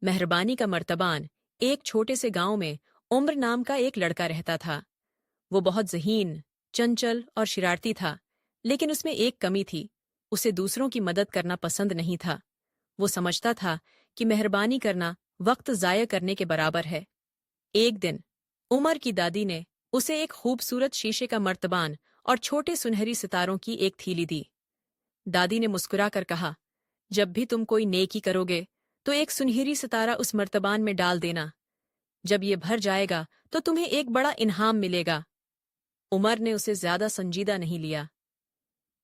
मेहरबानी का मर्तबान एक छोटे से गांव में उम्र नाम का एक लड़का रहता था। वो बहुत ज़हीन, चंचल और शरारती था, लेकिन उसमें एक कमी थी, उसे दूसरों की मदद करना पसंद नहीं था। वो समझता था कि मेहरबानी करना वक्त ज़ाया करने के बराबर है। एक दिन उमर की दादी ने उसे एक खूबसूरत शीशे का मर्तबान और छोटे सुनहरी सितारों की एक थैली दी। दादी ने मुस्कुराकर कहा, जब भी तुम कोई नेकी करोगे तो एक सुनहरी सितारा उस मर्तबान में डाल देना। जब ये भर जाएगा तो तुम्हें एक बड़ा इनाम मिलेगा। उमर ने उसे ज्यादा संजीदा नहीं लिया।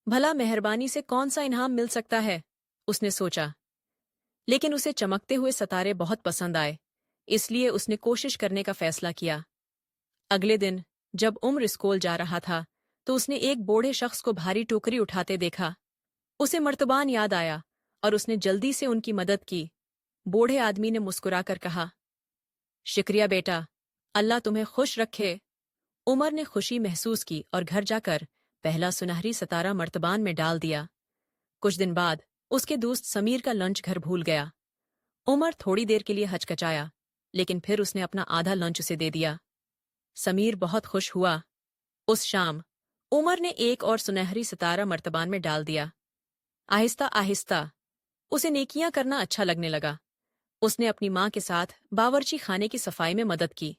भला मेहरबानी से कौन सा इनाम मिल सकता है, उसने सोचा। लेकिन उसे चमकते हुए सितारे बहुत पसंद आए, इसलिए उसने कोशिश करने का फैसला किया। अगले दिन जब उम्र स्कूल जा रहा था तो उसने एक बूढ़े शख्स को भारी टोकरी उठाते देखा। उसे मर्तबान याद आया और उसने जल्दी से उनकी मदद की। बूढ़े आदमी ने मुस्कुराकर कहा, शुक्रिया बेटा, अल्लाह तुम्हें खुश रखे। उमर ने खुशी महसूस की और घर जाकर पहला सुनहरी सितारा मर्तबान में डाल दिया। कुछ दिन बाद उसके दोस्त समीर का लंच घर भूल गया। उमर थोड़ी देर के लिए हचकचाया, लेकिन फिर उसने अपना आधा लंच उसे दे दिया। समीर बहुत खुश हुआ। उस शाम उमर ने एक और सुनहरी सितारा मर्तबान में डाल दिया। आहिस्ता आहिस्ता उसे नेकियां करना अच्छा लगने लगा। उसने अपनी माँ के साथ बावर्ची खाने की सफाई में मदद की,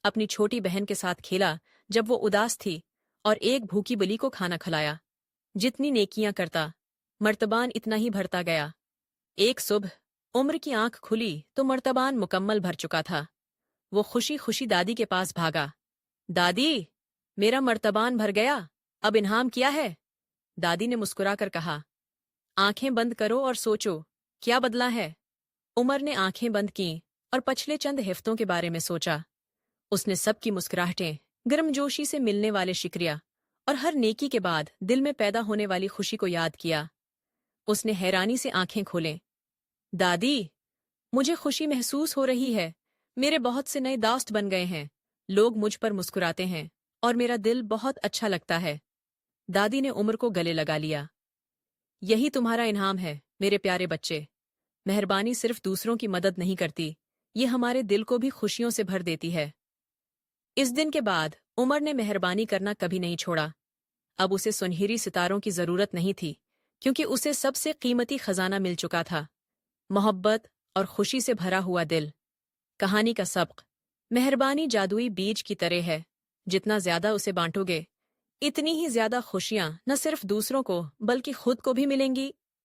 अपनी छोटी बहन के साथ खेला जब वो उदास थी, और एक भूखी बली को खाना खिलाया। जितनी नेकियां करता, मर्तबान इतना ही भरता गया। एक सुबह उम्र की आंख खुली तो मर्तबान मुकम्मल भर चुका था। वो खुशी खुशी दादी के पास भागा। दादी, मेरा मर्तबान भर गया, अब इनाम क्या है? दादी ने मुस्कुराकर कहा, आंखें बंद करो और सोचो, क्या बदला है? उमर ने आंखें बंद की और पिछले चंद हफ्तों के बारे में सोचा। उसने सबकी मुस्कुराहटें, गर्मजोशी से मिलने वाले शुक्रिया और हर नेकी के बाद दिल में पैदा होने वाली खुशी को याद किया। उसने हैरानी से आंखें खोलें। दादी, मुझे खुशी महसूस हो रही है। मेरे बहुत से नए दोस्त बन गए हैं, लोग मुझ पर मुस्कुराते हैं और मेरा दिल बहुत अच्छा लगता है। दादी ने उमर को गले लगा लिया। यही तुम्हारा इनाम है मेरे प्यारे बच्चे। मेहरबानी सिर्फ दूसरों की मदद नहीं करती, ये हमारे दिल को भी खुशियों से भर देती है। इस दिन के बाद उमर ने मेहरबानी करना कभी नहीं छोड़ा। अब उसे सुनहरी सितारों की जरूरत नहीं थी, क्योंकि उसे सबसे कीमती खजाना मिल चुका था, मोहब्बत और खुशी से भरा हुआ दिल। कहानी का सबक, मेहरबानी जादुई बीज की तरह है, जितना ज्यादा उसे बांटोगे, इतनी ही ज्यादा खुशियां न सिर्फ दूसरों को बल्कि खुद को भी मिलेंगी।